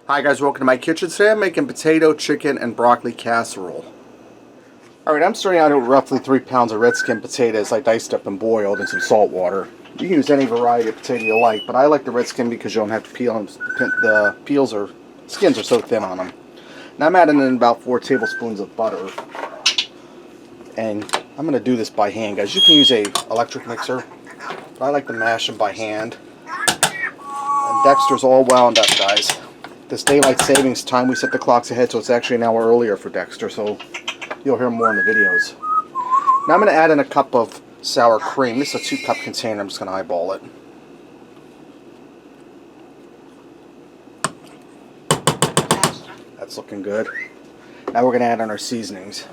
Hi guys, welcome to my kitchen. Today I'm making potato, chicken, and broccoli casserole. Alright, I'm starting out with roughly 3 pounds of red skin potatoes I diced up and boiled in some salt water. You can use any variety of potato you like, but I like the red skin because you don't have to peel them. The peels or skins are so thin on them. Now I'm adding in about 4 tablespoons of butter. And I'm going to do this by hand, guys. You can use a electric mixer, but I like to mash them by hand. And Dexter's all wound up, guys. This daylight savings time, we set the clocks ahead, so it's actually an hour earlier for Dexter, so you'll hear more in the videos. Now I'm going to add in a cup of sour cream. This is a 2-cup container. I'm just going to eyeball it. That's looking good. Now we're going to add in our seasonings.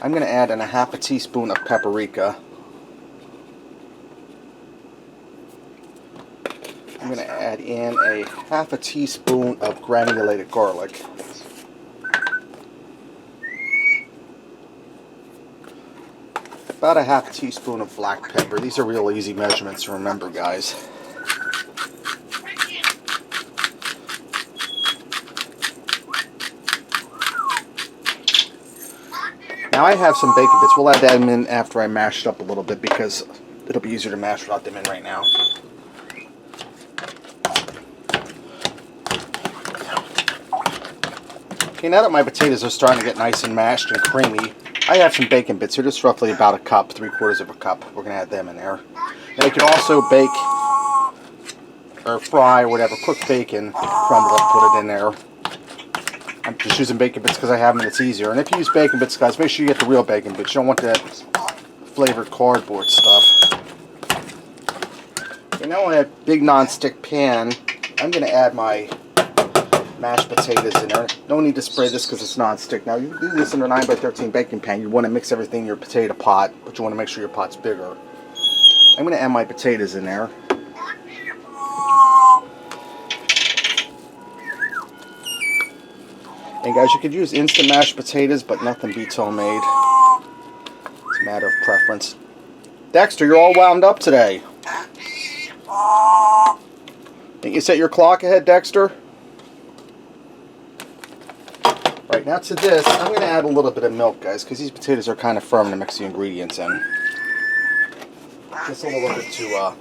I'm going to add in a half a teaspoon of paprika. I'm going to add in a half a teaspoon of granulated garlic. About a half teaspoon of black pepper. These are real easy measurements to remember, guys. Now I have some bacon bits. We'll add them in after I mash it up a little bit because it'll be easier to mash without them in right now. Okay, now that my potatoes are starting to get nice and mashed and creamy, I have some bacon bits here, just roughly about a cup, 3/4 of a cup. We're going to add them in there. Now you can also bake or fry or whatever, cook bacon, crumble it, put it in there. I'm just using bacon bits because I have them and it's easier. And if you use bacon bits, guys, make sure you get the real bacon bits. You don't want that flavored cardboard stuff. Okay, now in a big non-stick pan, I'm going to add my mashed potatoes in there. No need to spray this because it's non-stick. Now you do this in a 9x13 baking pan. You want to mix everything in your potato pot, but you want to make sure your pot's bigger. I'm going to add my potatoes in there. And guys, you could use instant mashed potatoes, but nothing beats homemade. It's a matter of preference. Dexter, you're all wound up today. Think you set your clock ahead, Dexter? Right, now to this, I'm going to add a little bit of milk, guys, because these potatoes are kind of firm to mix the ingredients in. Just a little bit to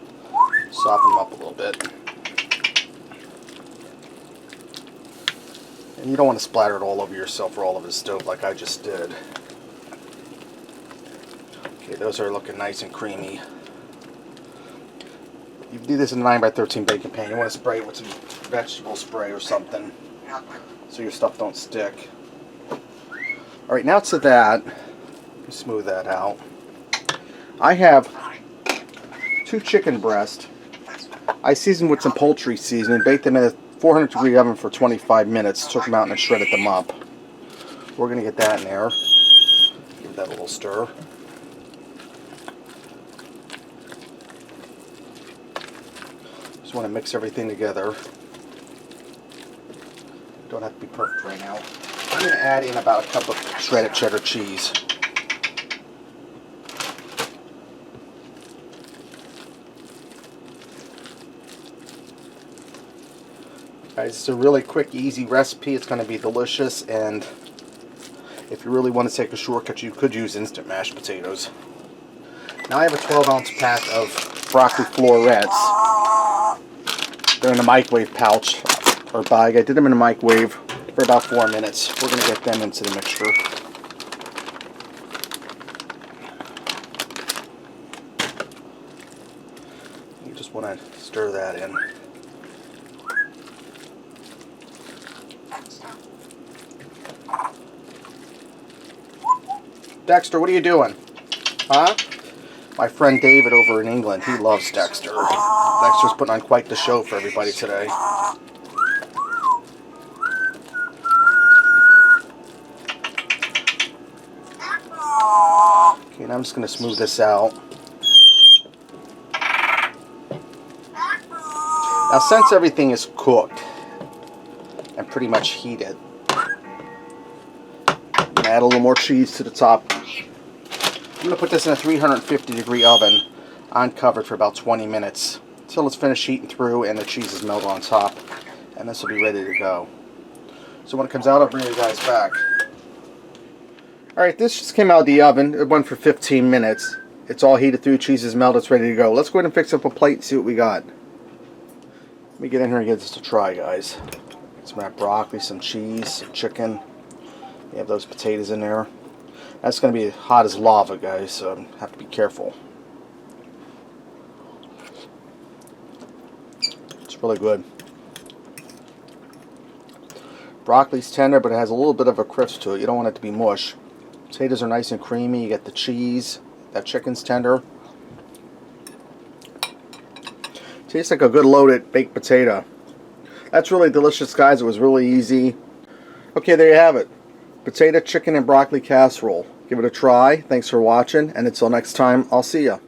soften them up a little bit. And you don't want to splatter it all over yourself or all over the stove like I just did. Okay, those are looking nice and creamy. You do this in a 9x13 baking pan. You want to spray it with some vegetable spray or something so your stuff don't stick. Alright, now to that, smooth that out. I have 2 chicken breasts. I seasoned with some poultry seasoning, baked them in a 400-degree oven for 25 minutes, took them out and shredded them up. We're going to get that in there. Give that a little stir. Just want to mix everything together. Don't have to be perfect right now. I'm going to add in about a cup of shredded cheddar cheese. Guys, it's a really quick, easy recipe. It's going to be delicious, and if you really want to take a shortcut, you could use instant mashed potatoes. Now I have a 12-ounce pack of broccoli florets. They're in a microwave pouch or bag. I did them in a microwave for about 4 minutes. We're going to get them into the mixture. You just want to stir that in. Dexter, what are you doing? Huh? My friend David over in England, he loves Dexter. Dexter's putting on quite the show for everybody today. Okay, now I'm just going to smooth this out. Now, since everything is cooked and pretty much heated, I'm going to add a little more cheese to the top. I'm going to put this in a 350-degree oven, uncovered for about 20 minutes, until it's finished heating through and the cheese is melted on top. And this will be ready to go. So when it comes out, I'll bring you guys back. Alright, this just came out of the oven. It went for 15 minutes. It's all heated through, cheese is melted, it's ready to go. Let's go ahead and fix up a plate and see what we got. Let me get in here and get this to try, guys. Some of that broccoli, some cheese, some chicken. You have those potatoes in there. That's going to be hot as lava, guys, so have to be careful. It's really good. Broccoli's tender, but it has a little bit of a crisp to it. You don't want it to be mush. Potatoes are nice and creamy. You get the cheese. That chicken's tender. Tastes like a good loaded baked potato. That's really delicious, guys. It was really easy. Okay, there you have it. Potato, chicken, and broccoli casserole. Give it a try. Thanks for watching, and until next time, I'll see ya.